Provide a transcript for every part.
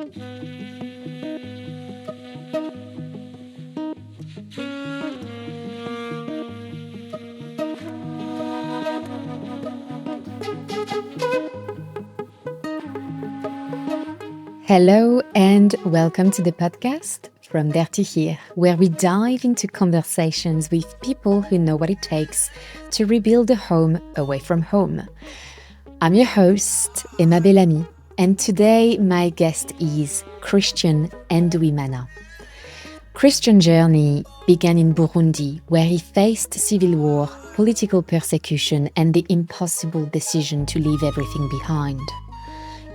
Hello and welcome to the podcast From There to Here, where we dive into conversations with people who know what it takes to rebuild a home away from home. I'm your host, Emma Bellamy, and today my guest is Christian Nduwimana. Christian's journey began in Burundi, where he faced civil war, political persecution, and the impossible decision to leave everything behind.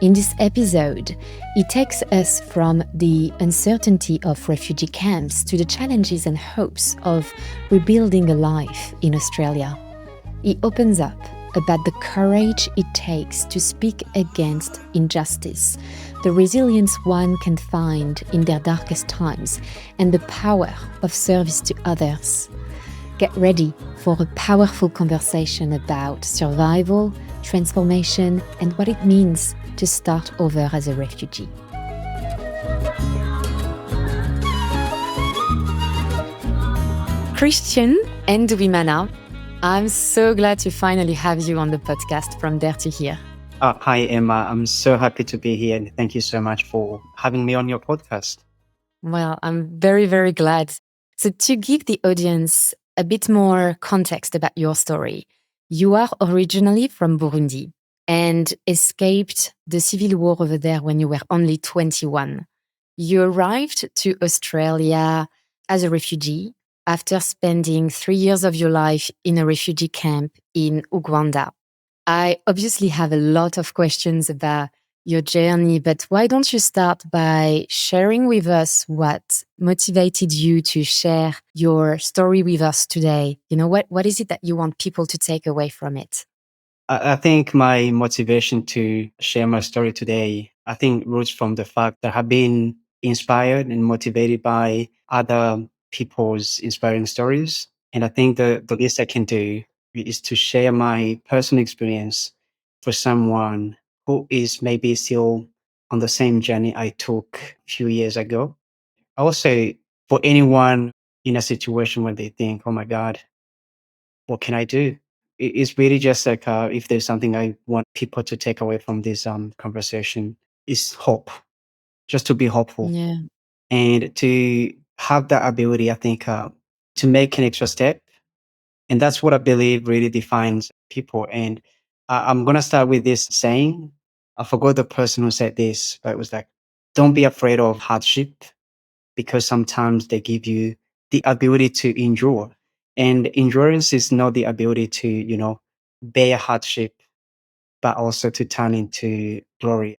In this episode, he takes us from the uncertainty of refugee camps to the challenges and hopes of rebuilding a life in Australia. He opens up about the courage it takes to speak against injustice, the resilience one can find in their darkest times, and the power of service to others. Get ready for a powerful conversation about survival, transformation, and what it means to start over as a refugee. Christian Nduwimana, I'm so glad to finally have you on the podcast From There to Here. Hi, Emma. I'm so happy to be here, and thank you so much for having me on your podcast. Well, I'm very, very glad. So to give the audience a bit more context about your story, you are originally from Burundi and escaped the civil war over there when you were only 21. You arrived to Australia as a refugee after spending 3 years of your life in a refugee camp in Uganda. I obviously have a lot of questions about your journey, but why don't you start by sharing with us what motivated you to share your story with us today? You know, what is it that you want people to take away from it? I think my motivation to share my story today, I think roots from the fact that I've been inspired and motivated by other people's inspiring stories. And I think the least I can do is to share my personal experience for someone who is maybe still on the same journey I took a few years ago. Also, for anyone in a situation where they think, oh my God, what can I do? It's really just like if there's something I want people to take away from this conversation is hope, just to be hopeful Yeah. and to have that ability, I think, to make an extra step. And that's what I believe really defines people. And I'm going to start with this saying. I forgot the person who said this, but it was like, don't be afraid of hardship because sometimes they give you the ability to endure. And endurance is not the ability to, bear hardship, but also to turn into glory.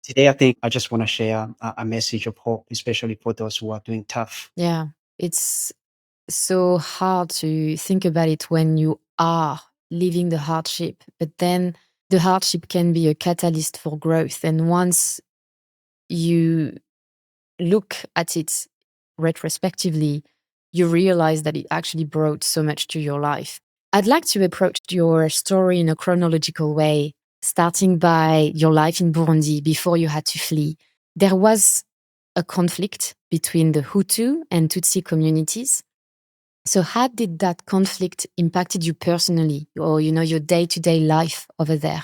Today, I think I just want to share a message of hope, especially for those who are doing tough. Yeah. It's so hard to think about it when you are living the hardship, but then the hardship can be a catalyst for growth. And once you look at it retrospectively, you realize that it actually brought so much to your life. I'd like to approach your story in a chronological way, starting by your life in Burundi before you had to flee. There was a conflict between the Hutu and Tutsi communities. So how did that conflict impacted you personally or, your day-to-day life over there?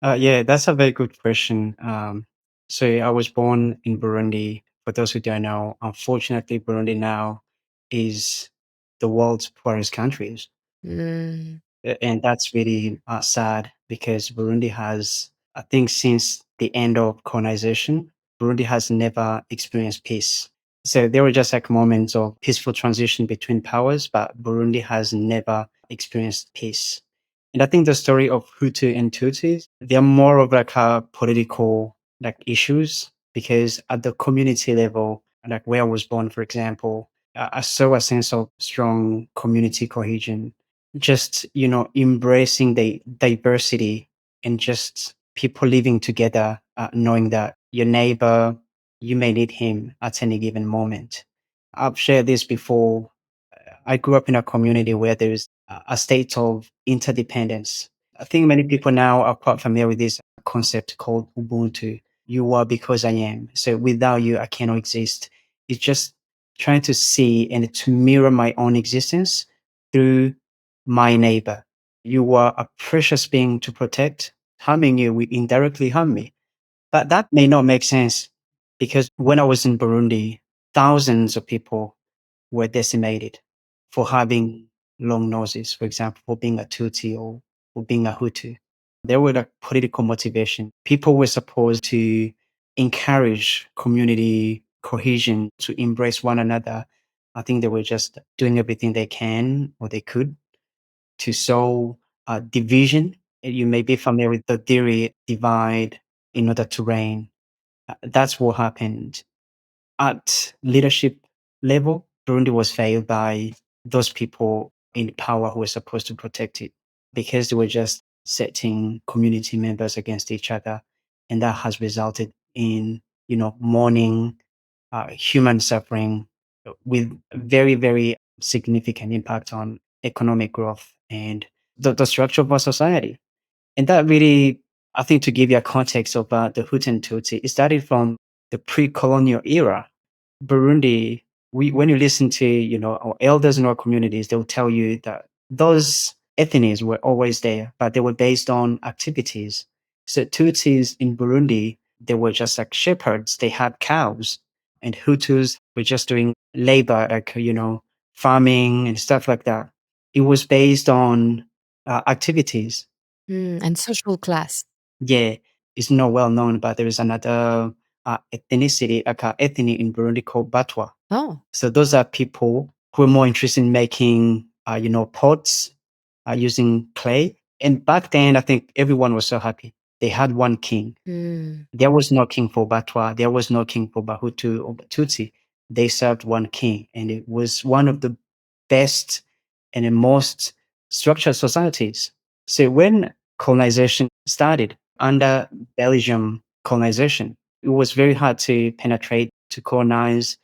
Yeah, that's a very good question. So I was born in Burundi. For those who don't know, unfortunately, Burundi now is the world's poorest country. Mm, And that's really sad because Burundi has, I think, since the end of colonization, Burundi has never experienced peace. So there were just like moments of peaceful transition between powers, but Burundi has never experienced peace. And I think the story of Hutu and Tutsis, they're more of like political like issues because at the community level, like where I was born, for example, I saw a sense of strong community cohesion, just embracing the diversity and just people living together, knowing that your neighbor, you may need him at any given moment. I've shared this before. I grew up in a community where there's a state of interdependence. I think many people now are quite familiar with this concept called Ubuntu. You are because I am. So without you, I cannot exist. It's just trying to see and to mirror my own existence through my neighbor. You are a precious being to protect. Harming you will indirectly harm me. But that may not make sense because when I was in Burundi, thousands of people were decimated for having long noses, for example, for being a Tutsi or for being a Hutu. There were like political motivation. People were supposed to encourage community cohesion, to embrace one another. I think they were just doing everything they can or they could to sow division. You may be familiar with the theory divide in order to reign. That's what happened. At leadership level, Burundi was failed by those people in power who were supposed to protect it because they were just setting community members against each other. And that has resulted in, mourning, human suffering with very, very significant impact on economic growth and the structure of our society. And that really, I think, to give you a context of the Hutu and Tutsi, it started from the pre-colonial era. Burundi, when you listen to, our elders in our communities, they'll tell you that those ethnies were always there, but they were based on activities. So Tutsis in Burundi, they were just like shepherds. They had cows, and Hutus were just doing labor, like, farming and stuff like that. It was based on activities. And social class. Yeah, it's not well known, but there is another ethnicity, like ethnic in Burundi called Batwa. Oh. So those are people who are more interested in making, pots using clay. And back then, I think everyone was so happy. They had one king. There was no king for Batwa. There was no king for Bahutu or Tutsi. They served one king, and it was one of the best and the most structured societies. So when colonization started under Belgium colonization, it was very hard to penetrate, to colonize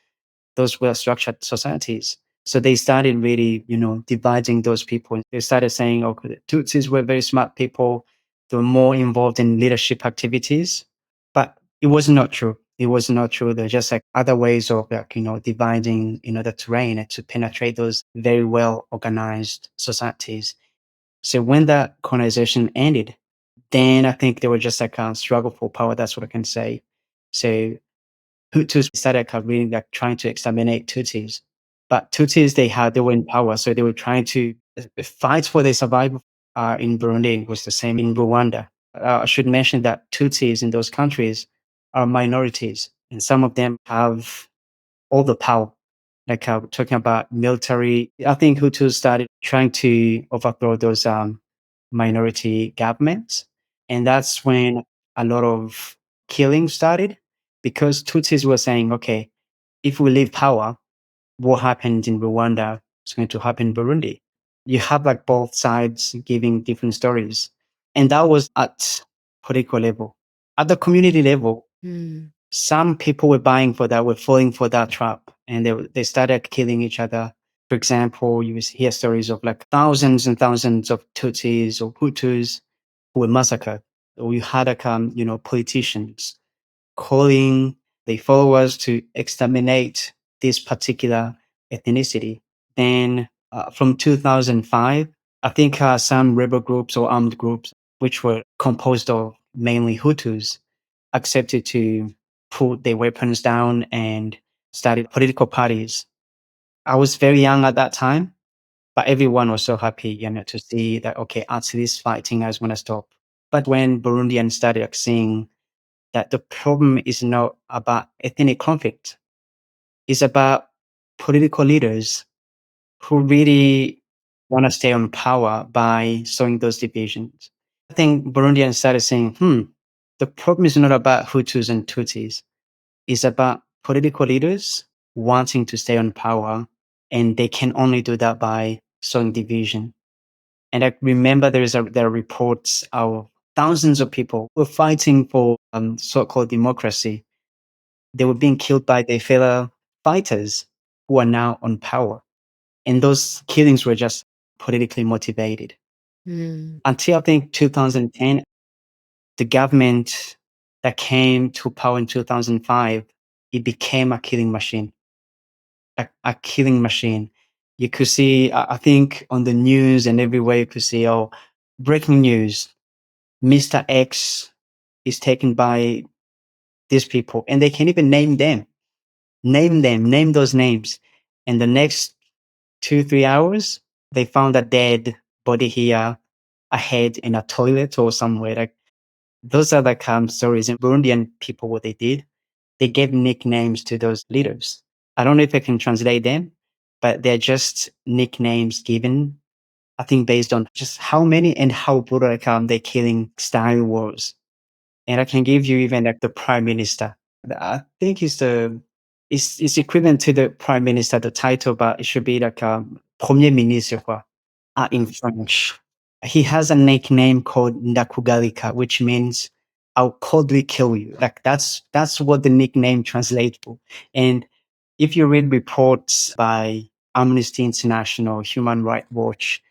those well-structured societies. So they started really, dividing those people. They started saying, okay, the Tutsis were very smart people. They were more involved in leadership activities. But it was not true. It was not true. There's just like other ways of like, dividing, the terrain and to penetrate those very well organized societies. So when that colonization ended, then I think they were just like a struggle for power. That's what I can say. So Hutus started really like trying to exterminate Tutsis. But Tutsis, they were in power, so they were trying to fight for their survival. In Burundi, it was the same in Rwanda. I should mention that Tutsis in those countries are minorities, and some of them have all the power. Like talking about military, I think Hutus started trying to overthrow those minority governments, and that's when a lot of killing started because Tutsis were saying, okay, if we leave power, what happened in Rwanda is going to happen in Burundi. You have like both sides giving different stories. And that was at political level. At the community level, some people were buying for that, were falling for that trap, and they started killing each other. For example, you hear stories of like thousands and thousands of Tutsis or Hutus who were massacred. Or you had like, politicians calling the followers to exterminate this particular ethnicity. Then from 2005, I think some rebel groups or armed groups, which were composed of mainly Hutus, accepted to put their weapons down and started political parties. I was very young at that time, but everyone was so happy, to see that, okay, at least fighting is going to stop. But when Burundians started seeing that the problem is not about ethnic conflict. It's about political leaders who really want to stay on power by sowing those divisions. I think Burundians started saying, the problem is not about Hutus and Tutsis. It's about political leaders wanting to stay on power, and they can only do that by sowing division. And I remember there are reports of thousands of people who are fighting for so-called democracy. They were being killed by their fellow fighters who are now on power. And those killings were just politically motivated. Until I think 2010, the government that came to power in 2005, it became a killing machine, a killing machine. You could see, I think, on the news and everywhere, you could see, oh, breaking news, Mr. X is taken by these people, and they can even name those names. And the next 2, 3 hours, they found a dead body here, a head in a toilet or somewhere. Like those are the calm stories. And Burundian people, what they did, they gave nicknames to those leaders. I don't know if I can translate them, but they're just nicknames given, I think, based on just how many and how brutal like, their killing style was. And I can give you even like the prime minister. I think it's equivalent to the prime minister, the title, but it should be like premier ministre, quoi, in French. He has a nickname called Ndakugalika, which means I'll coldly kill you. Like that's what the nickname translates to. And if you read reports by Amnesty International, Human Rights Watch,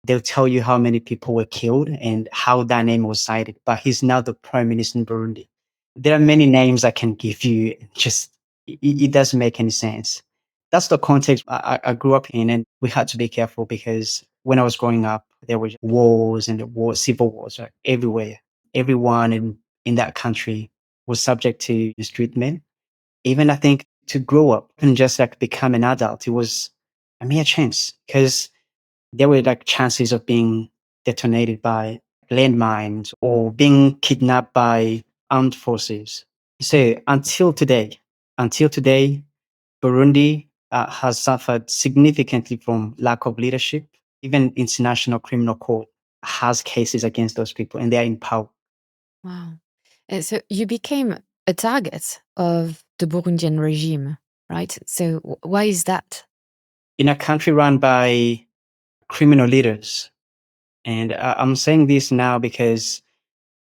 they'll tell you how many people were killed and how that name was cited. But he's now the prime minister in Burundi. There are many names I can give you. Just it doesn't make any sense. That's the context I grew up in, and we had to be careful because when I was growing up, there were wars and civil wars everywhere. Everyone in that country was subject to mistreatment. Even I think to grow up and just like become an adult, it was a mere chance because there were like chances of being detonated by landmines or being kidnapped by armed forces. So until today, Burundi has suffered significantly from lack of leadership. Even International Criminal Court has cases against those people, and they are in power. Wow. So you became a target of the Burundian regime, right? So why is that? In a country run by criminal leaders, and I'm saying this now because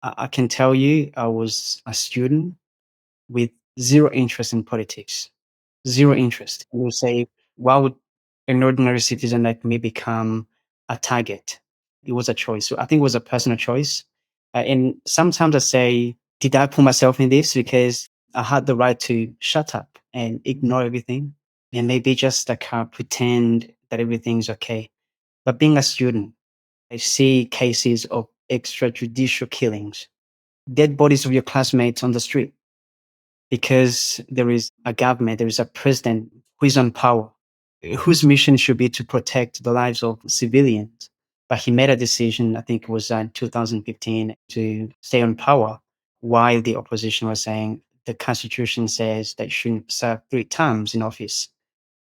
I can tell you I was a student with zero interest in politics, zero interest. You will say, why would an ordinary citizen like me become a target? It was a choice. So I think it was a personal choice. And sometimes I say, did I put myself in this because I had the right to shut up and ignore everything and maybe just like pretend that everything's okay? But being a student, I see cases of extrajudicial killings, dead bodies of your classmates on the street because there is a government, there is a president who is on power, whose mission should be to protect the lives of civilians. But he made a decision, I think it was in 2015, to stay on power while the opposition was saying the constitution says they shouldn't serve 3 terms in office.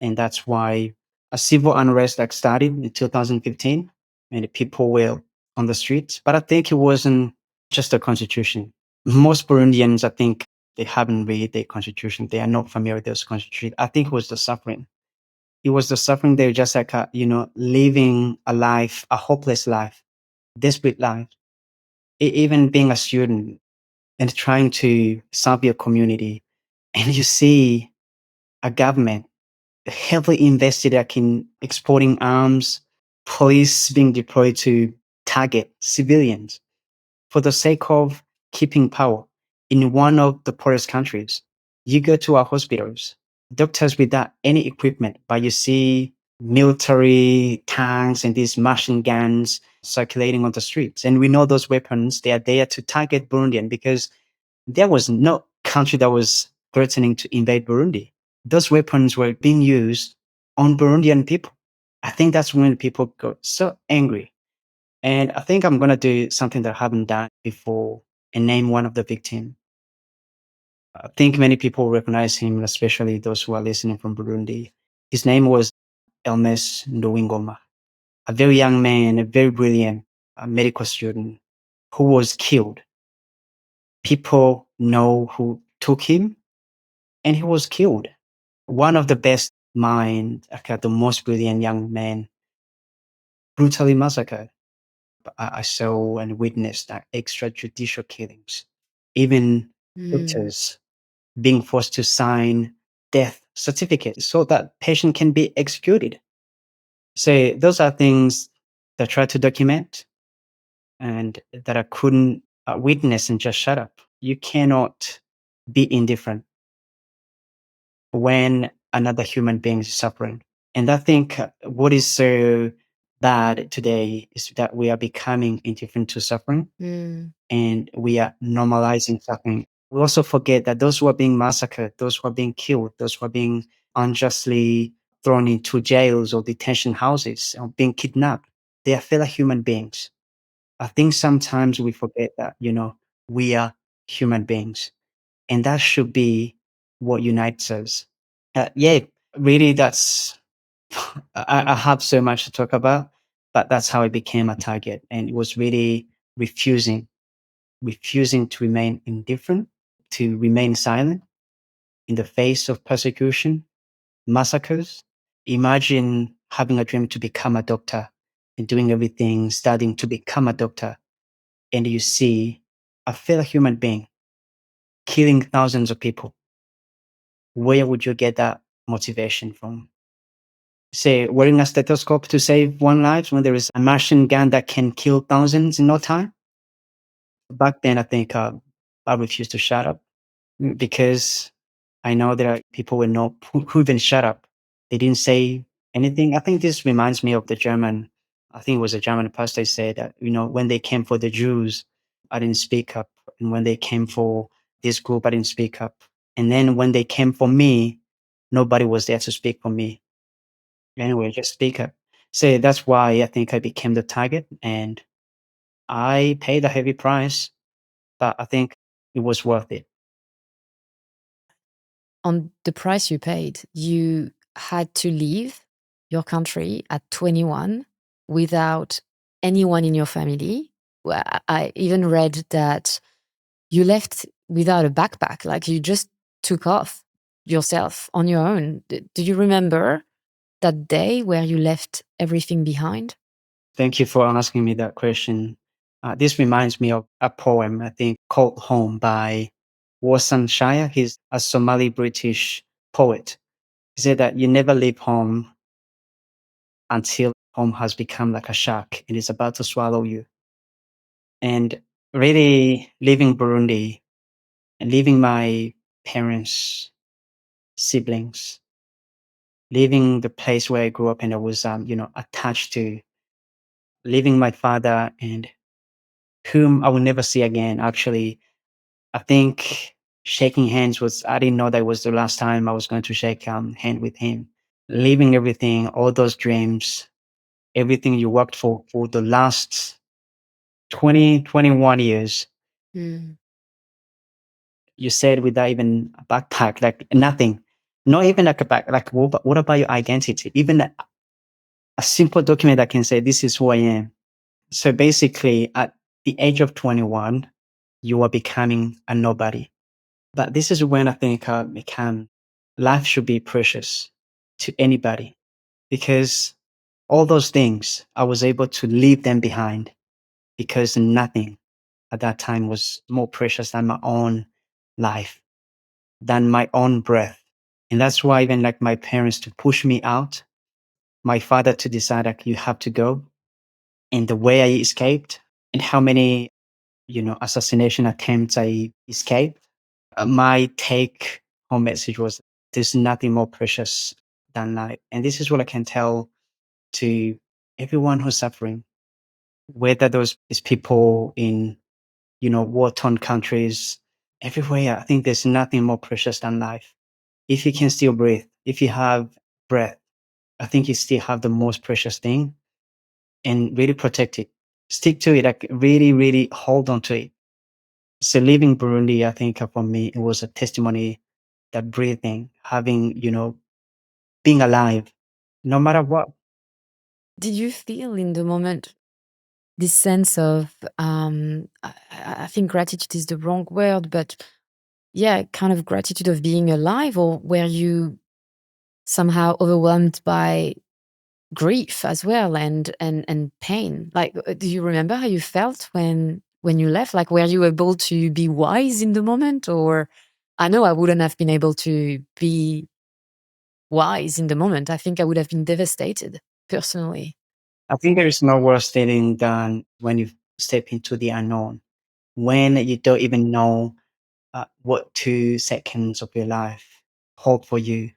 And that's why a civil unrest like started in 2015 and the people were on the streets. But I think it wasn't just the constitution. Most Burundians, I think, they haven't read the constitution. They are not familiar with this constitution. I think it was the suffering. It was the suffering. They were just like, living a life, a hopeless life, desperate life. Even being a student and trying to serve your community. And you see a government heavily invested like in exporting arms, police being deployed to target civilians for the sake of keeping power. In one of the poorest countries, you go to our hospitals, doctors without any equipment, but you see military tanks and these machine guns circulating on the streets. And we know those weapons, they are there to target Burundian because there was no country that was threatening to invade Burundi. Those weapons were being used on Burundian people. I think that's when people got so angry. And I think I'm going to do something that I haven't done before and name one of the victims. I think many people recognize him, especially those who are listening from Burundi. His name was Elmes Nduwimana, a very young man, a very brilliant medical student who was killed. People know who took him, and he was killed. One of the best minds, the most brilliant young man, brutally massacred. I saw and witnessed extrajudicial killings, even Mm. doctors being forced to sign death certificates so that patient can be executed. So those are things that I try to document and that I couldn't witness and just shut up. you cannot be indifferent when another human being is suffering. And I think what is so bad today is that we are becoming indifferent to suffering Mm. and we are normalizing suffering. We also forget that those who are being massacred, those who are being killed, those who are being unjustly thrown into jails or detention houses or being kidnapped, they are fellow human beings. I think sometimes we forget that, we are human beings. And that should be what unites us. Yeah, really, that's, I have so much to talk about, but that's how I became a target. And it was really refusing, refusing to remain indifferent, to remain silent in the face of persecution, massacres. Imagine having a dream to become a doctor and doing everything, studying to become a doctor, and you see a fellow human being killing thousands of people. Where would you get that motivation from? Say, wearing a stethoscope to save one life when there is a machine gun that can kill thousands in no time? Back then, I think I refused to shut up because I know there are people who even shut up. They didn't say anything. I think this reminds me of I think it was a German pastor said that, when they came for the Jews, I didn't speak up. And when they came for this group, I didn't speak up. And then when they came for me, nobody was there to speak for me. Anyway, just speak up. So that's why I think I became the target and I paid a heavy price, but I think it was worth it. On the price you paid, you had to leave your country at 21 without anyone in your family. Well, I even read that you left without a backpack, like you just took off yourself on your own. Do you remember that day where you left everything behind? Thank you for asking me that question. This reminds me of a poem, I think, called Home by Warsan Shire. He's a Somali British poet. He said that you never leave home until home has become like a shark and is about to swallow you. And really leaving Burundi and leaving my parents, siblings, leaving the place where I grew up and I was, attached to, leaving my father and whom I will never see again. Actually, I think shaking hands I didn't know that was the last time I was going to shake hand with him. Leaving everything, all those dreams, everything you worked for the last 21 years, Mm. you said without even a backpack, like nothing, not even like a back, like what about your identity? Even a simple document that can say, this is who I am. So basically, at the age of 21, you are becoming a nobody. But this is when I think life should be precious to anybody because all those things, I was able to leave them behind because nothing at that time was more precious than my own life, than my own breath. And that's why even like my parents to push me out, my father to decide like you have to go, and the way I escaped and how many, assassination attempts I escaped. My take home message was there's nothing more precious than life. And this is what I can tell to everyone who's suffering, whether those is people in, war-torn countries, everywhere. I think there's nothing more precious than life. If you can still breathe, if you have breath, I think you still have the most precious thing and really protect it. Stick to it, like really, really hold on to it. So leaving Burundi, I think for me, it was a testimony that breathing, having, being alive, no matter what. Did you feel in the moment this sense of, I think gratitude is the wrong word, but yeah, kind of gratitude of being alive, or were you somehow overwhelmed by grief as well and pain? Like, do you remember how you felt when you left? Like, were you able to be wise in the moment, or I know I wouldn't have been able to be wise in the moment. I think I would have been devastated personally. I think there is no worse feeling than when you step into the unknown, when you don't even know. what 2 seconds of your life hold for you,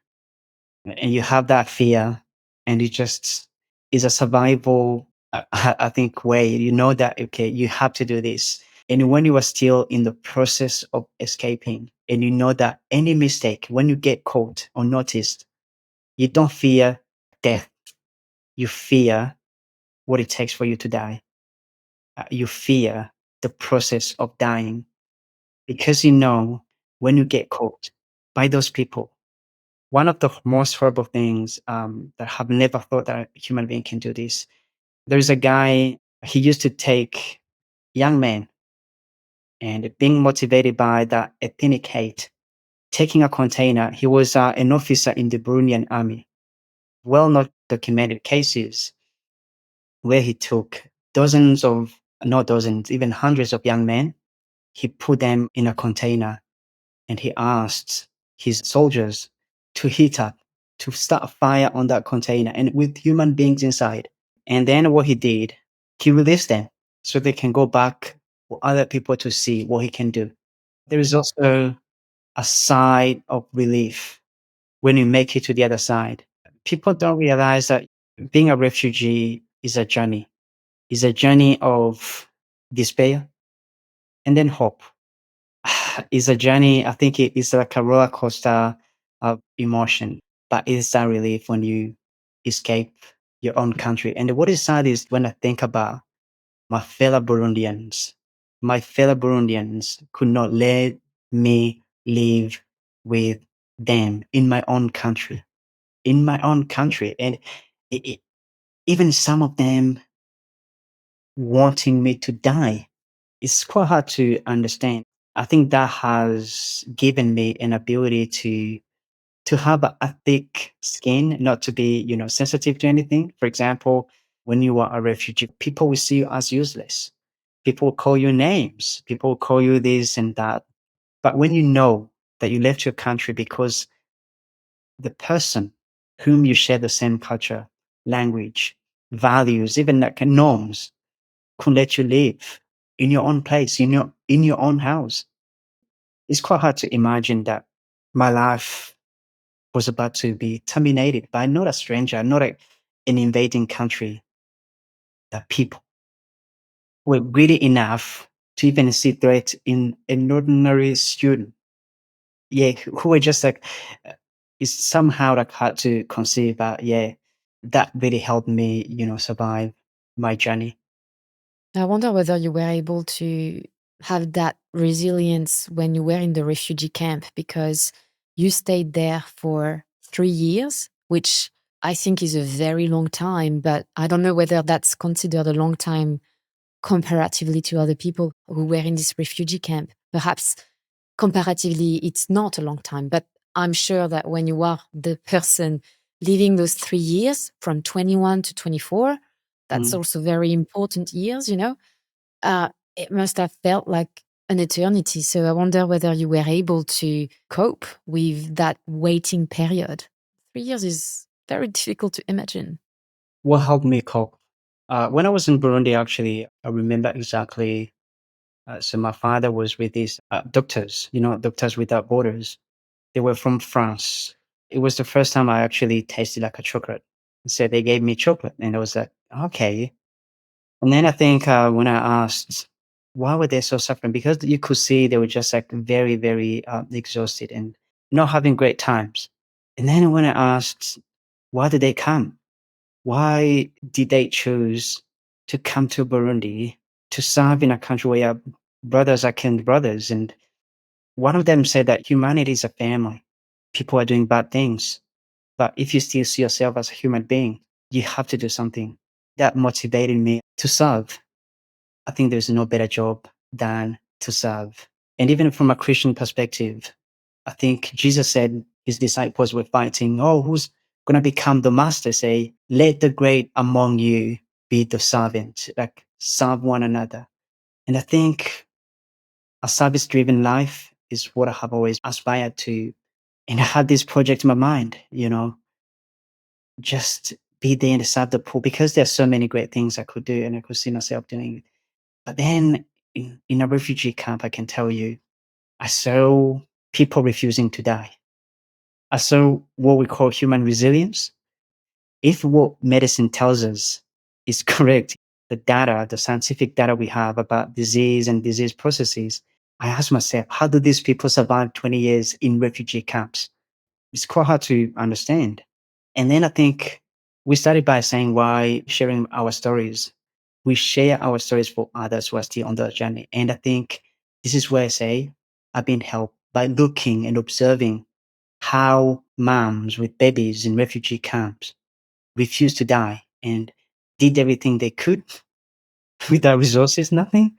and you have that fear, and it just is a survival, I think, way. You know that, okay, you have to do this. And when you are still in the process of escaping, and you know that any mistake, when you get caught or noticed, you don't fear death. You fear what it takes for you to die. You fear the process of dying, because you know when you get caught by those people. One of the most horrible things, that I have never thought that a human being can do this. There's a guy, he used to take young men, and being motivated by that ethnic hate, taking a container. He was an officer in the Burundian army. Well not documented cases where he took dozens of, not dozens, even hundreds of young men. He put them in a container, and he asked his soldiers to heat up, to start a fire on that container and with human beings inside. And then what he did, he released them so they can go back for other people to see what he can do. There is also a side of relief when you make it to the other side. People don't realize that being a refugee is a journey. It's a journey of despair and then hope. It's a journey. I think it is like a roller coaster of emotion, but it's that relief when you escape your own country. And what is sad is when I think about my fellow Burundians. My fellow Burundians could not let me live with them in my own country. In my own country. And it, even some of them wanting me to die. It's quite hard to understand. I think that has given me an ability to have a thick skin, not to be, sensitive to anything. For example, when you are a refugee, people will see you as useless. People will call you names. People will call you this and that. But when you know that you left your country because the person whom you share the same culture, language, values, even like norms, could let you live in your own place, in your own house. It's quite hard to imagine that my life was about to be terminated by not a stranger, not an invading country, that people were greedy enough to even see threat in an ordinary student. Yeah, who were just like, uh, it's somehow like hard to conceive, but yeah, that really helped me, survive my journey. I wonder whether you were able to have that resilience when you were in the refugee camp, because you stayed there for 3 years, which I think is a very long time, but I don't know whether that's considered a long time comparatively to other people who were in this refugee camp. Perhaps comparatively, it's not a long time, but I'm sure that when you are the person living those 3 years from 21 to 24, that's Mm. also very important years. It must have felt like an eternity. So I wonder whether you were able to cope with that waiting period. 3 years is very difficult to imagine. What helped me cope? When I was in Burundi, actually, I remember exactly. So my father was with these doctors, Doctors Without Borders. They were from France. It was the first time I actually tasted like a chocolate. So they gave me chocolate, and I was like, okay. And then I think when I asked, why were they so suffering? Because you could see they were just like very, very exhausted and not having great times. And then when I asked, why did they come? Why did they choose to come to Burundi to serve in a country where brothers are killed brothers? And one of them said that humanity is a family. People are doing bad things. But if you still see yourself as a human being, you have to do something. That motivated me to serve. I think there's no better job than to serve. And even from a Christian perspective, I think Jesus said his disciples were fighting, oh, who's going to become the master? Say, let the great among you be the servant, like serve one another. And I think a service driven life is what I have always aspired to. And I had this project in my mind, just be there and serve the poor, because there's so many great things I could do and I could see myself doing. But then in a refugee camp, I can tell you, I saw people refusing to die. I saw what we call human resilience. If what medicine tells us is correct, the data, the scientific data we have about disease and disease processes, I ask myself, how do these people survive 20 years in refugee camps? It's quite hard to understand. And then I think we started by saying why sharing our stories. We share our stories for others who are still on the journey. And I think this is where I say I've been helped by looking and observing how moms with babies in refugee camps refused to die and did everything they could with their resources, nothing.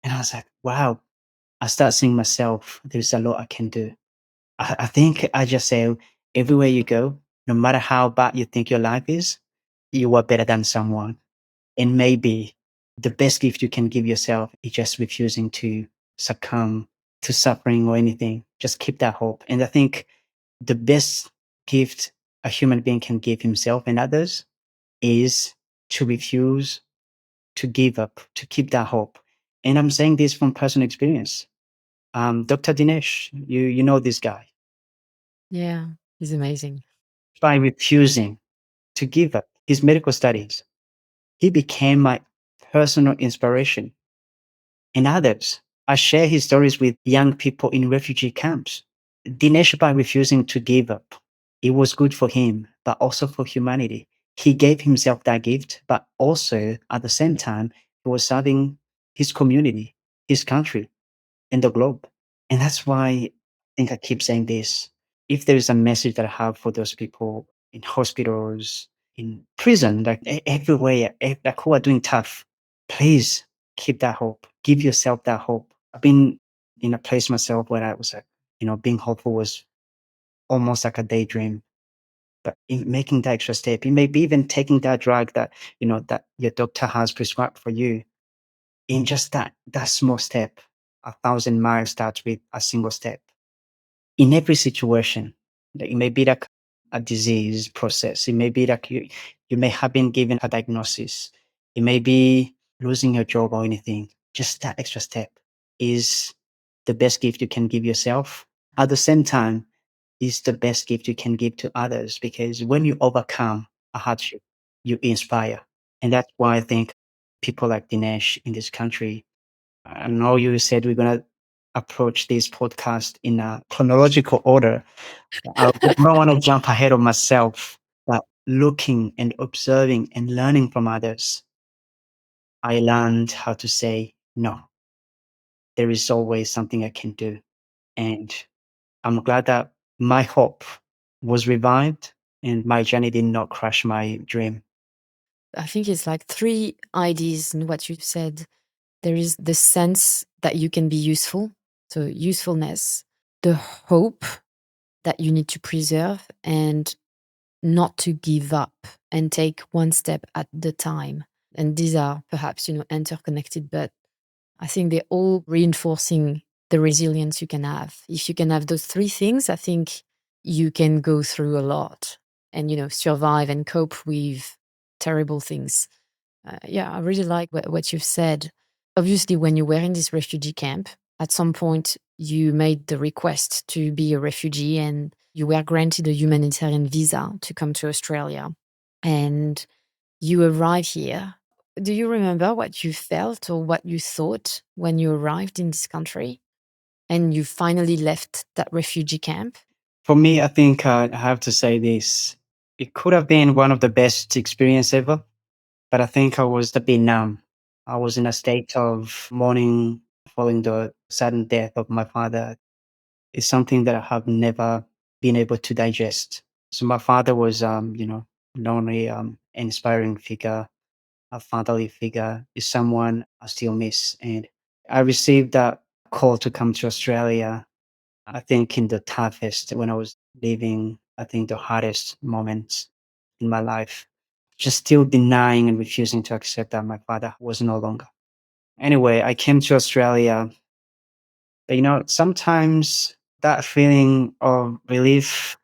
And I was like, wow, I start seeing myself. There's a lot I can do. I think I just say everywhere you go, no matter how bad you think your life is, you are better than someone. And maybe the best gift you can give yourself is just refusing to succumb to suffering or anything. Just keep that hope. And I think the best gift a human being can give himself and others is to refuse to give up, to keep that hope. And I'm saying this from personal experience. Dr. Dinesh, you know this guy. Yeah, it's amazing. By refusing to give up his medical studies, he became my personal inspiration. And others, I share his stories with young people in refugee camps. Dinesh, by refusing to give up, it was good for him, but also for humanity. He gave himself that gift, but also at the same time, he was serving his community, his country, and the globe. And that's why I think I keep saying this. If there is a message that I have for those people in hospitals, in prison, like everywhere, like who are doing tough, please keep that hope. Give yourself that hope. I've been in a place myself where I was like, being hopeful was almost like a daydream. But in making that extra step, it may be even taking that drug that, that your doctor has prescribed for you. In just that small step, 1,000 miles starts with a single step. In every situation, like it may be like a disease process. It may be like you may have been given a diagnosis. It may be losing your job or anything. Just that extra step is the best gift you can give yourself. At the same time, is the best gift you can give to others, because when you overcome a hardship, you inspire. And that's why I think people like Dinesh in this country, I know you said we're going to approach this podcast in a chronological order. I don't want to jump ahead of myself, but looking and observing and learning from others, I learned how to say no. There is always something I can do. And I'm glad that my hope was revived and my journey did not crush my dream. I think it's like three ideas in what you said. There is the sense that you can be useful, so usefulness, the hope that you need to preserve, and not to give up and take one step at the time. And these are perhaps, interconnected, but I think they're all reinforcing the resilience you can have. If you can have those three things, I think you can go through a lot and, survive and cope with terrible things. Yeah, I really like what you've said. Obviously, when you were in this refugee camp, at some point you made the request to be a refugee and you were granted a humanitarian visa to come to Australia. And you arrive here. Do you remember what you felt or what you thought when you arrived in this country and you finally left that refugee camp? For me, I think I have to say this. It could have been one of the best experience ever, but I think I was a bit numb. I was in a state of mourning following the sudden death of my father. It's something that I have never been able to digest. So my father was, not only an inspiring figure, a fatherly figure, is someone I still miss. And I received that call to come to Australia, I think in the toughest, when I was living, I think the hardest moments in my life, just still denying and refusing to accept that my father was no longer. Anyway, I came to Australia. But, sometimes that feeling of relief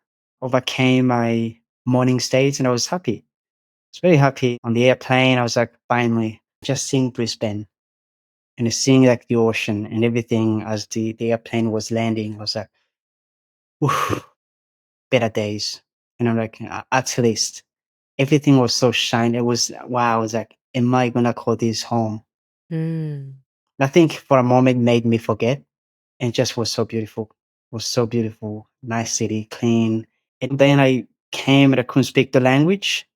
overcame my morning state and I was happy. I was very happy on the airplane. I was like, finally, just seeing Brisbane. and seeing like the ocean and everything as the airplane was landing. I was like, "Oof, better days." And I'm like, At least everything was so shiny. It was wow. I was like, am I gonna call this home? Mm. I think for a moment made me forget, and just was so beautiful. Was so beautiful. Nice city, clean. And then I came and I couldn't speak the language,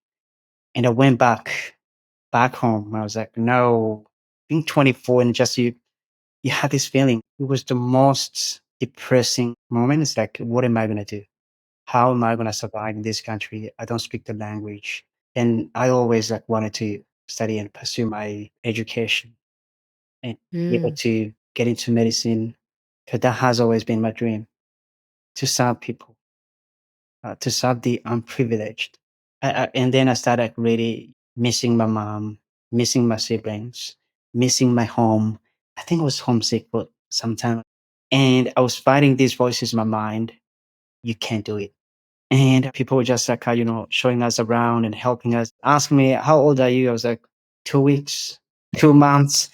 and I went back home. I was like, no, being 24 and just you had this feeling. It was the most depressing moment. It's like, what am I gonna do? How am I gonna survive in this country? I don't speak the language, and I always like wanted to study and pursue my education and be able Mm. to get into medicine, because that has always been my dream, to serve people, to serve the unprivileged. And then I started really missing my mom, missing my siblings, missing my home. I think I was homesick for some time. And I was fighting these voices in my mind. You can't do it. And people were just like, showing us around and helping us, asking me, how old are you? I was like, 2 weeks, 2 months.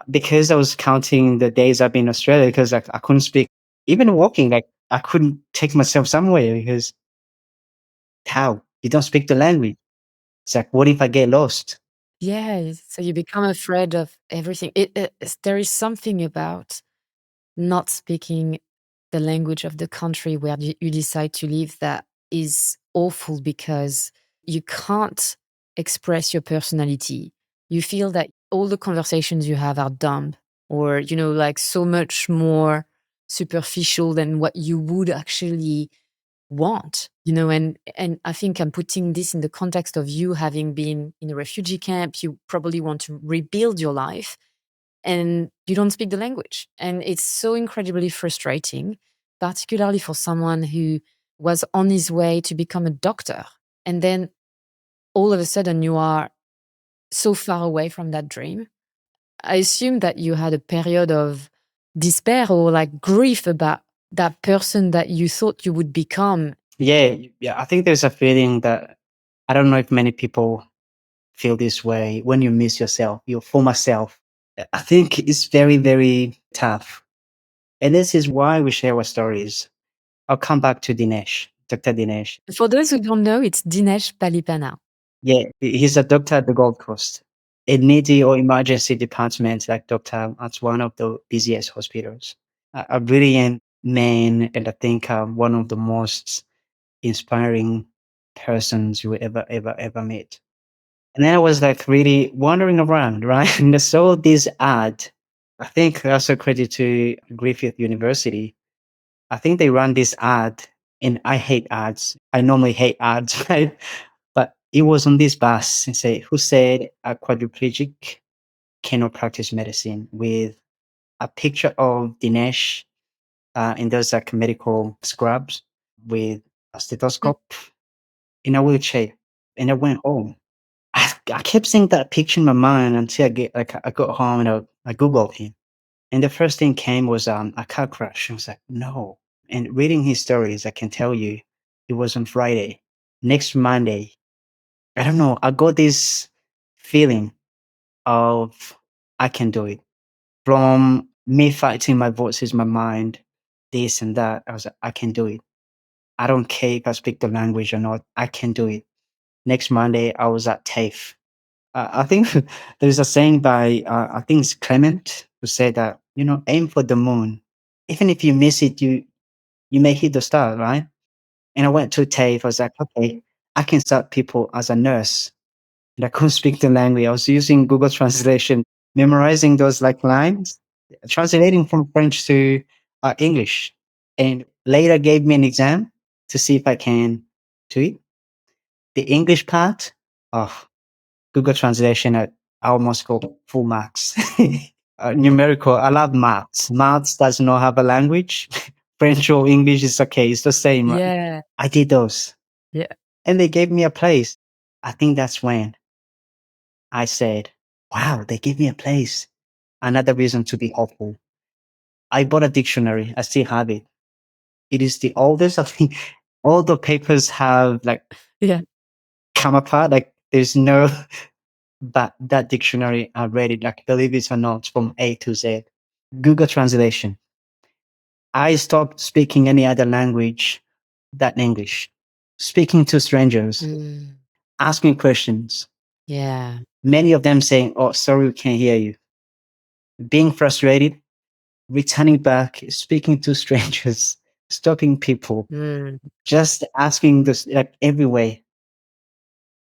Because I was counting the days I've been in Australia, because like, I couldn't speak, even walking, like I couldn't take myself somewhere because how? You don't speak the language. It's like, what if I get lost? Yeah, so you become afraid of everything. There is something about not speaking the language of the country where you decide to live that is awful because you can't express your personality. You feel that all the conversations you have are dumb or, like so much more superficial than what you would actually want, and I think I'm putting this in the context of you having been in a refugee camp. You probably want to rebuild your life and you don't speak the language. And it's so incredibly frustrating, particularly for someone who was on his way to become a doctor. And then all of a sudden you are so far away from that dream. I assume that you had a period of despair or like grief about that person that you thought you would become. Yeah, yeah. I think there's a feeling that I don't know if many people feel this way when you miss yourself, your former self. I think it's very, very tough. And this is why we share our stories. I'll come back to Dinesh, Dr. Dinesh. For those who don't know, it's Dinesh Palipana. Yeah, he's a doctor at the Gold Coast, a needy or emergency department, like doctor at one of the busiest hospitals. A brilliant man, and I think one of the most inspiring persons you will ever meet. And then I was like really wandering around, right? And I saw this ad. I think also credit to Griffith University. I think they run this ad, and I hate ads. I normally hate ads, right? But it was on this bus and say, who said a quadriplegic cannot practice medicine, with a picture of Dinesh in those like medical scrubs with a Mm. stethoscope in a wheelchair. And I went home. I kept seeing that picture in my mind until I got home and I Googled him. And the first thing came was a car crash. I was like, no. And reading his stories, I can tell you, it was on Friday. Next Monday, I don't know, I got this feeling of I can do it. From me fighting my voices, my mind, this and that, I was like, I can do it. I don't care if I speak the language or not. I can do it. Next Monday, I was at TAFE. I think there's a saying by, I think it's Clement, who said that, aim for the moon. Even if you miss it, you may hit the star, right? And I went to TAFE. I was like, okay, I can start people as a nurse. And I couldn't speak the language. I was using Google Translation, memorizing those like lines, translating from French to English, and later gave me an exam to see if I can do it. The English part, oh, Google Translation, I almost got full marks. Numerical, I love maths. Maths does not have a language. French or English is okay. It's the same. Yeah. I did those, Yeah. and they gave me a place. I think that's when I said, wow, they gave me a place. Another reason to be hopeful. I bought a dictionary. I still have it. It is the oldest. I think all the papers have like Yeah. come apart. Like there's no But that dictionary, I read it, like, believe it or not, from A to Z. Google Translation. I stopped speaking any other language than English. Speaking to strangers, Mm, asking questions, yeah. many of them saying, "Oh, sorry, we can't hear you." Being frustrated, returning back, speaking to strangers, stopping people, Mm, just asking this, like, every way.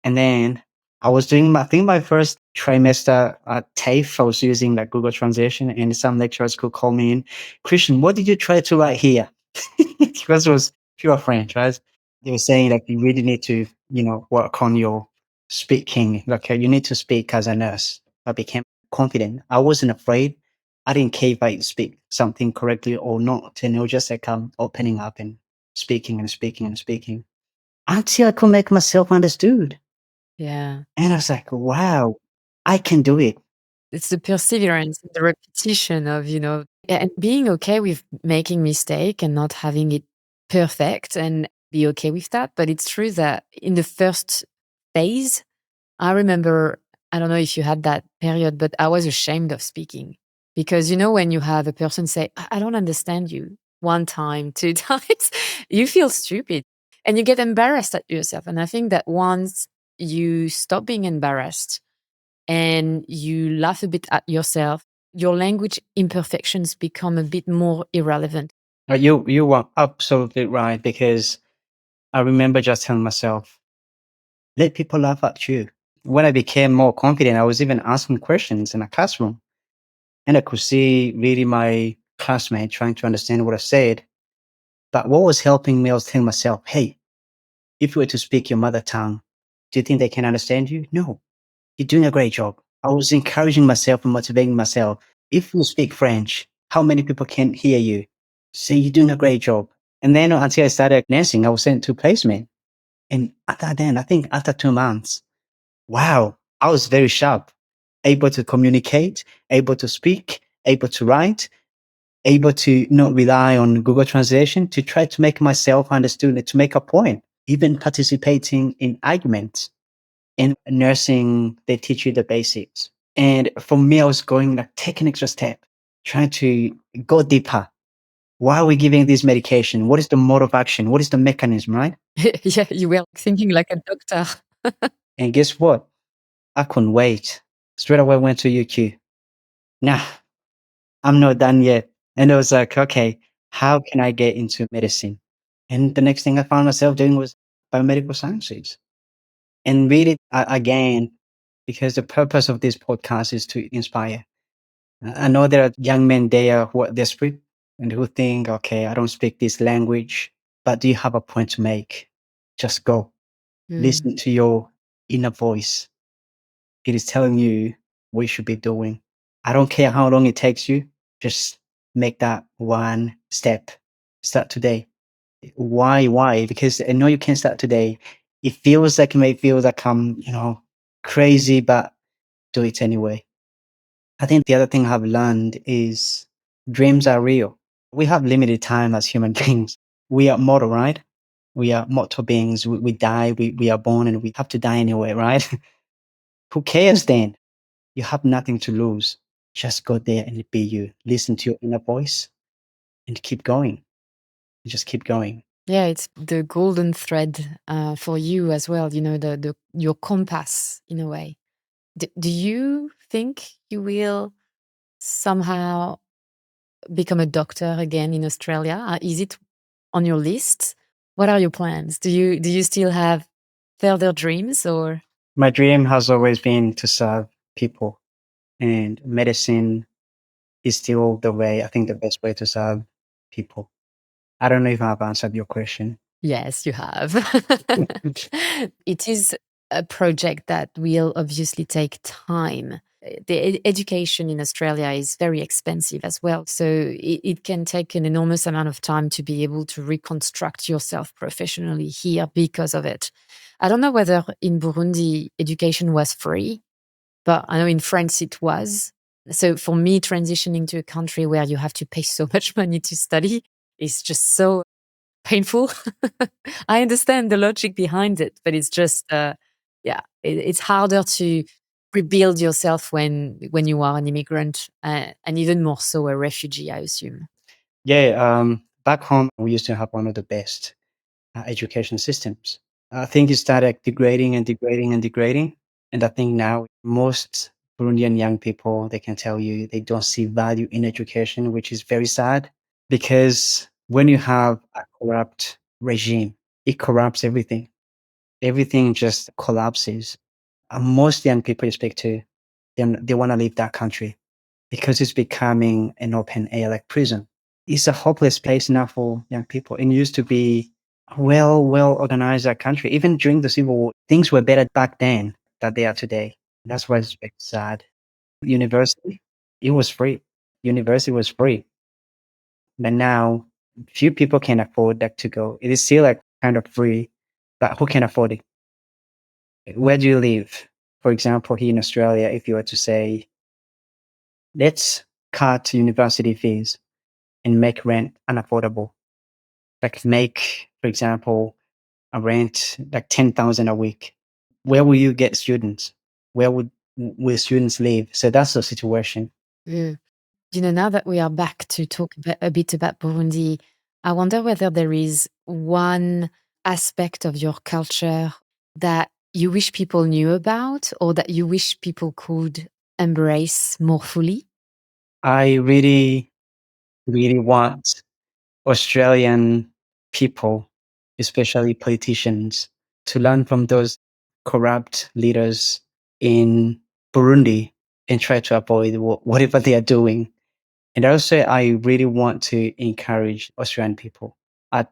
And then I was doing my, I think my first trimester at TAFE, I was using like Google Translation, and some lecturers could call me in. Christian, what did you try to write here? Because it was pure French, right? They were saying like you really need to, work on your speaking. Like you need to speak as a nurse. I became confident. I wasn't afraid. I didn't care if I speak something correctly or not. And it was just like I'm opening up and speaking and speaking and speaking until I could make myself understood. yeah. And I was like, wow, I can do it. It's the perseverance, the repetition of, and being okay with making mistake and not having it perfect and be okay with that. But it's true that in the first phase, I remember, I don't know if you had that period, but I was ashamed of speaking because, when you have a person say, I don't understand you one time, two times, you feel stupid and you get embarrassed at yourself. And I think that once you stop being embarrassed and you laugh a bit at yourself, your language imperfections become a bit more irrelevant. You were absolutely right, because I remember just telling myself, let people laugh at you. When I became more confident, I was even asking questions in a classroom, and I could see really my classmate trying to understand what I said. But what was helping me, I was telling myself, hey, if you were to speak your mother tongue, do you think they can understand you? No, you're doing a great job. I was encouraging myself and motivating myself. If you speak French, how many people can hear you? See, you're doing a great job. And then until I started nursing, I was sent to placement. And after then, I think after 2 months, wow, I was very sharp, able to communicate, able to speak, able to write, able to not rely on Google Translation to try to make myself understood and to make a point, even participating in arguments. In nursing, they teach you the basics. And for me, I was going like, take an extra step, trying to go deeper. Why are we giving this medication? What is the mode of action? What is the mechanism, right? Yeah, you were thinking like a doctor. And guess what? I couldn't wait. Straight away went to UQ. Nah, I'm not done yet. And I was like, okay, how can I get into medicine? And the next thing I found myself doing was biomedical sciences. And really, again, because the purpose of this podcast is to inspire. I know there are young men there who are desperate and who think, okay, I don't speak this language, but do you have a point to make? Just go. Mm. Listen to your inner voice. It is telling you what you should be doing. I don't care how long it takes you. Just make that one step. Start today. Why? Why? Because I know you can start today. It feels like, it may feel like I'm, crazy, but do it anyway. I think the other thing I've learned is dreams are real. We have limited time as human beings. We are mortal, right? We are mortal beings. We die, we are born, and we have to die anyway, right? Who cares then? You have nothing to lose. Just go there and be you. Listen to your inner voice and keep going. Just keep going. Yeah, it's the golden thread for you as well. The your compass in a way. Do you think you will somehow become a doctor again in Australia? Is it on your list? What are your plans? Do you still have further dreams or? My dream has always been to serve people, and medicine is still the way, I think, the best way to serve people. I don't know if I've answered your question. Yes, you have. It is a project that will obviously take time. The education in Australia is very expensive as well. So it can take an enormous amount of time to be able to reconstruct yourself professionally here because of it. I don't know whether in Burundi education was free, but I know in France it was. So for me, transitioning to a country where you have to pay so much money to study is just so painful. I understand the logic behind it, but it's just, yeah, it's harder to rebuild yourself when you are an immigrant, and even more so a refugee, I assume. Yeah, back home, we used to have one of the best education systems. I think it started degrading and degrading and degrading. And I think now most Burundian young people, they can tell you they don't see value in education, which is very sad because when you have a corrupt regime, it corrupts everything. Everything just collapses. And most young people you speak to, they want to leave that country because it's becoming an open air like prison. It's a hopeless place now for young people. It used to be a well organized country. Even during the Civil War, things were better back then than they are today. That's why it's very sad. University, it was free. University was free. But now few people can afford that to go. It is still like kind of free, but who can afford it? Where do you live? For example, here in Australia, if you were to say, let's cut university fees and make rent unaffordable. Like make, for example, a rent like 10,000 a week. Where will you get students? Where will students live? So that's the situation. Mm. Now that we are back to talk a bit about Burundi, I wonder whether there is one aspect of your culture that you wish people knew about or that you wish people could embrace more fully. I really want Australian people, especially politicians, to learn from those corrupt leaders in Burundi and try to avoid whatever they are doing. And also, I really want to encourage Australian people at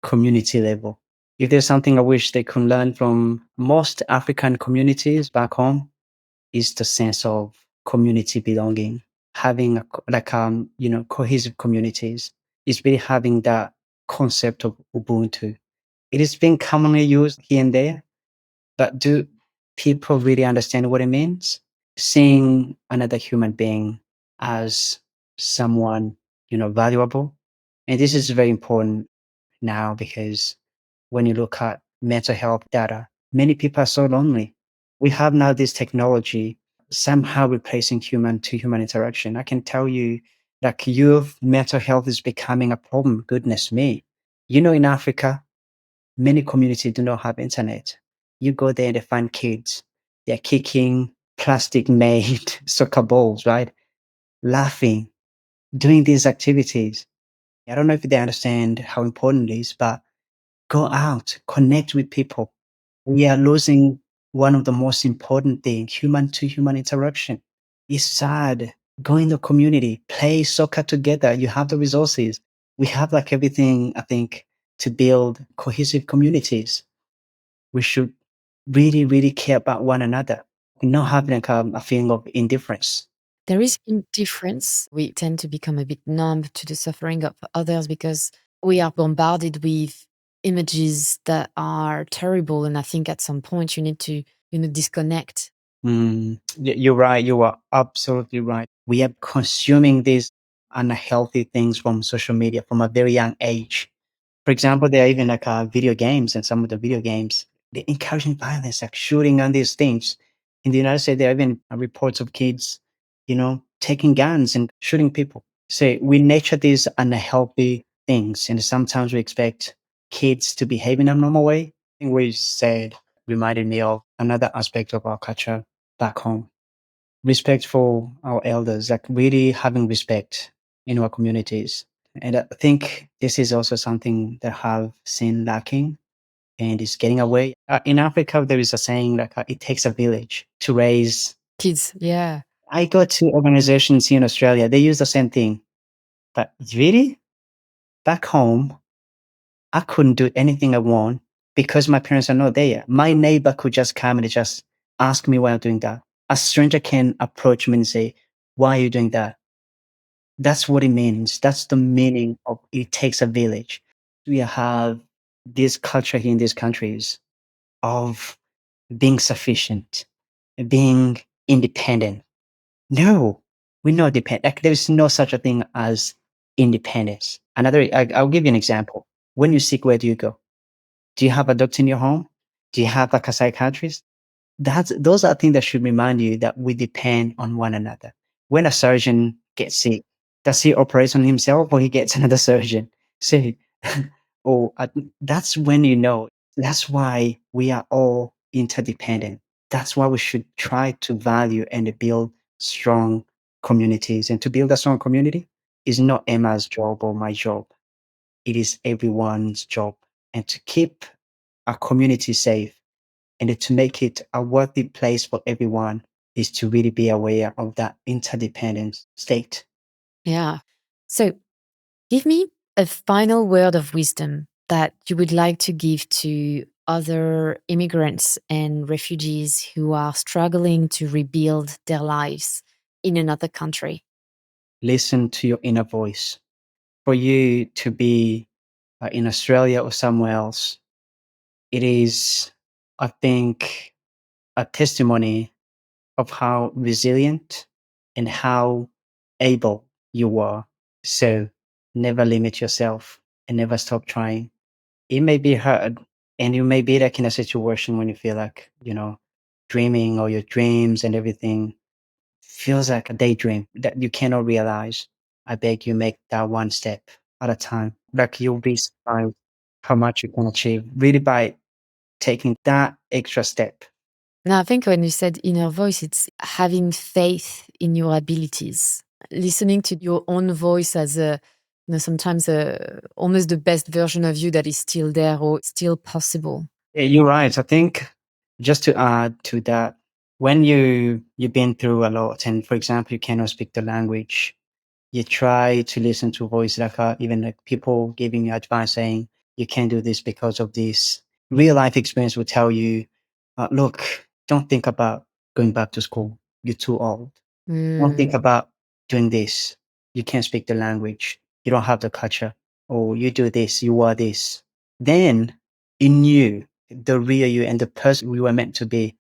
community level. If there's something I wish they could learn from most African communities back home, is the sense of community belonging, having cohesive communities. Is really having that concept of Ubuntu. It is being commonly used here and there, but do people really understand what it means? Seeing another human being as someone, valuable. And this is very important now because when you look at mental health data, many people are so lonely. We have now this technology somehow replacing human to human interaction. I can tell you that youth mental health is becoming a problem. Goodness me. In Africa, many communities do not have internet. You go there and they find kids. They're kicking plastic made soccer balls, right? Laughing, doing these activities. I don't know if they understand how important it is, but go out, connect with people. We are losing one of the most important things, human to human interaction. It's sad. Go in the community, play soccer together. You have the resources. We have like everything, I think, to build cohesive communities. We should really care about one another, not having like a feeling of indifference. There is indifference. We tend to become a bit numb to the suffering of others because we are bombarded with images that are terrible. And I think at some point you need to, disconnect. You're right. You are absolutely right. We are consuming these unhealthy things from social media from a very young age. For example, there are even like video games, and some of the video games they're encouraging violence, like shooting on these things. In the United States, there are even reports of kids, taking guns and shooting people. So we nurture these unhealthy things, and sometimes we expect kids to behave in a normal way. I think we said reminded me of another aspect of our culture back home. Respect for our elders, like really having respect in our communities. And I think this is also something that have seen lacking and is getting away. In Africa, there is a saying like it takes a village to raise. Kids, yeah. I go to organizations here in Australia, they use the same thing. But really, back home, I couldn't do anything I want because my parents are not there. My neighbor could just come and just ask me why I'm doing that. A stranger can approach me and say, why are you doing that? That's what it means. That's the meaning of it takes a village. We have this culture here in these countries of being sufficient, being independent. No, we're not dependent. Like, there's no such a thing as independence. I'll give you an example. When you're sick, where do you go? Do you have a doctor in your home? Do you have like a psychiatrist? those are things that should remind you that we depend on one another. When a surgeon gets sick, does he operate on himself or he gets another surgeon? So, or that's when you know. That's why we are all interdependent. That's why we should try to value and build strong communities. And to build a strong community is not Emma's job or my job. It is everyone's job. And to keep a community safe and to make it a worthy place for everyone is to really be aware of that interdependent state. Yeah. So give me a final word of wisdom that you would like to give to other immigrants and refugees who are struggling to rebuild their lives in another country. Listen to your inner voice. For you to be in Australia or somewhere else, it is, I think, a testimony of how resilient and how able you are. So never limit yourself and never stop trying. It may be hard, and you may be like in a situation when you feel like, dreaming or your dreams and everything feels like a daydream that you cannot realize. I beg you, make that one step at a time. Like you'll be surprised how much you can achieve really by taking that extra step. Now, I think when you said inner voice, it's having faith in your abilities, listening to your own voice as sometimes almost the best version of you that is still there or still possible. Yeah, you're right. I think just to add to that, when you've been through a lot, and for example, you cannot speak the language, you try to listen to voice like even like people giving you advice saying you can't do this because of this. Real life experience will tell you, look, don't think about going back to school. You're too old. Don't think Mm, about doing this. You can't speak the language. You don't have the culture. Or you do this, you are this. Then in you, the real you and the person we were meant to be,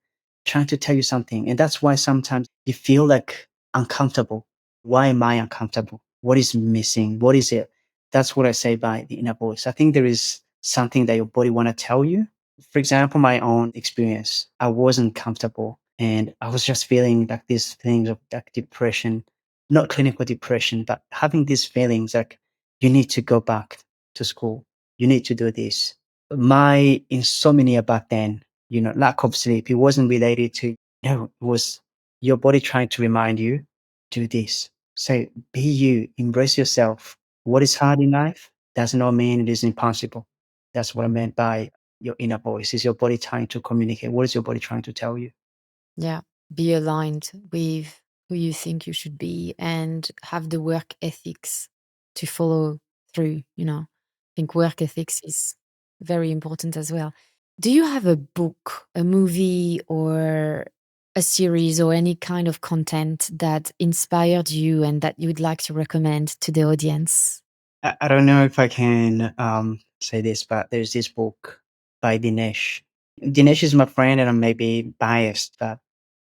trying to tell you something. And that's why sometimes you feel like uncomfortable. Why am I uncomfortable? What is missing? What is it? That's what I say by the inner voice. I think there is something that your body want to tell you. For example, my own experience, I wasn't comfortable and I was just feeling like these things of like depression, not clinical depression, but having these feelings like you need to go back to school. You need to do this. My insomnia back then, lack of sleep, it wasn't related to, no, it was your body trying to remind you, do this. So be you, embrace yourself. What is hard in life does not mean it is impossible. That's what I meant by your inner voice. Is your body trying to communicate? What is your body trying to tell you? yeah. Be aligned with who you think you should be and have the work ethics to follow through. I think work ethics is very important as well. Do you have a book, a movie, or a series or any kind of content that inspired you and that you would like to recommend to the audience? I don't know if I can say this, but there's this book by Dinesh. Dinesh is my friend, and I may be biased, but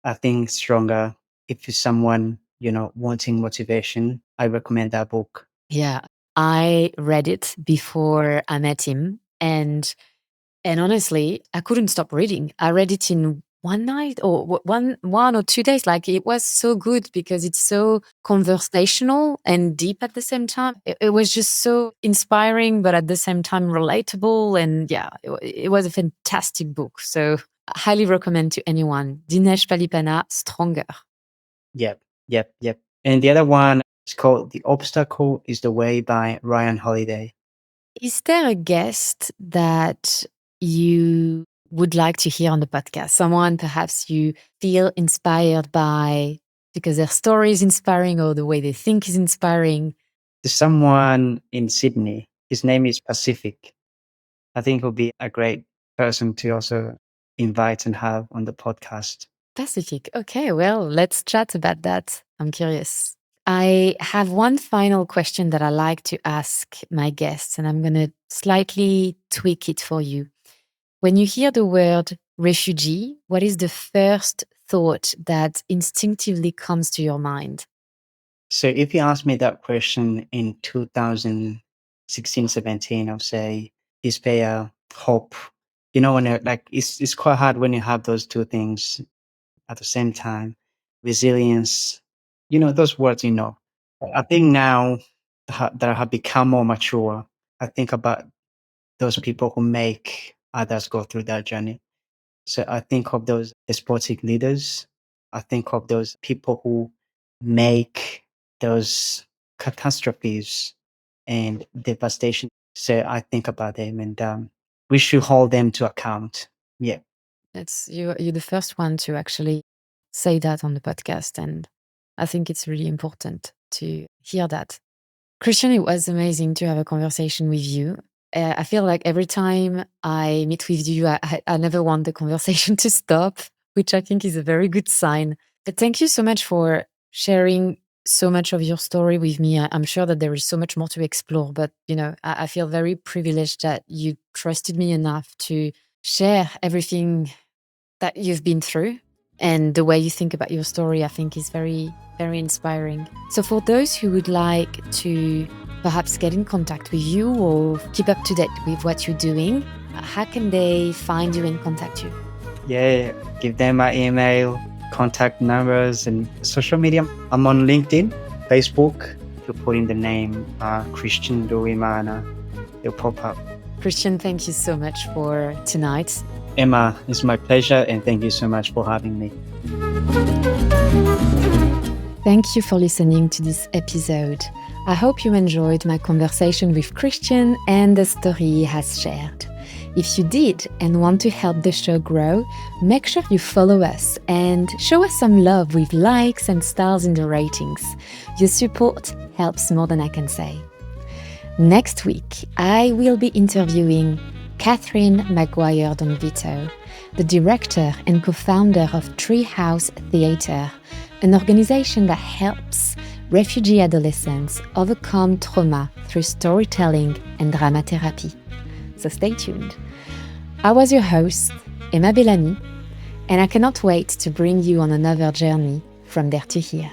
I think stronger. If you're someone wanting motivation, I recommend that book. Yeah, I read it before I met him, and honestly, I couldn't stop reading. I read it in one night or one or 2 days. Like it was so good because it's so conversational and deep at the same time. It was just so inspiring, but at the same time relatable. And yeah, it was a fantastic book. So I highly recommend to anyone. Dinesh Palipana, Stronger. Yep, yep, yep. And the other one is called "The Obstacle Is the Way" by Ryan Holiday. Is there a guest that you would like to hear on the podcast? Someone perhaps you feel inspired by because their story is inspiring or the way they think is inspiring? There's someone in Sydney. His name is Pacific. I think he'll be a great person to also invite and have on the podcast. Pacific. Okay, well, let's chat about that. I'm curious. I have one final question that I like to ask my guests, and I'm going to slightly tweak it for you. When you hear the word refugee, what is the first thought that instinctively comes to your mind? So if you asked me that question in 2016, 17, I'll say despair, hope, when it's quite hard when you have those two things at the same time. Resilience, those words. I think now that I have become more mature, I think about those people who make others go through that journey. So I think of those despotic leaders. I think of those people who make those catastrophes and devastation. So I think about them, and we should hold them to account. Yeah. It's you're the first one to actually say that on the podcast, and I think it's really important to hear that. Christian, it was amazing to have a conversation with you. I feel like every time I meet with you, I never want the conversation to stop, which I think is a very good sign. But thank you so much for sharing so much of your story with me. I'm sure that there is so much more to explore, but I feel very privileged that you trusted me enough to share everything that you've been through. And the way you think about your story, I think, is very, very inspiring. So for those who would like to perhaps get in contact with you or keep up to date with what you're doing, how can they find you and contact you? Yeah, give them my email, contact numbers, and social media. I'm on LinkedIn, Facebook. If you put in the name Christian Nduwimana, it'll pop up. Christian, thank you so much for tonight. Emma, it's my pleasure, and thank you so much for having me. Thank you for listening to this episode. I hope you enjoyed my conversation with Christian and the story he has shared. If you did and want to help the show grow, make sure you follow us and show us some love with likes and stars in the ratings. Your support helps more than I can say. Next week, I will be interviewing Catherine Maguire Donvito, the director and co-founder of Treehouse Theatre, an organization that helps refugee adolescents overcome trauma through storytelling and drama therapy. So stay tuned. I was your host, Emma Bellamy, and I cannot wait to bring you on another journey from there to here.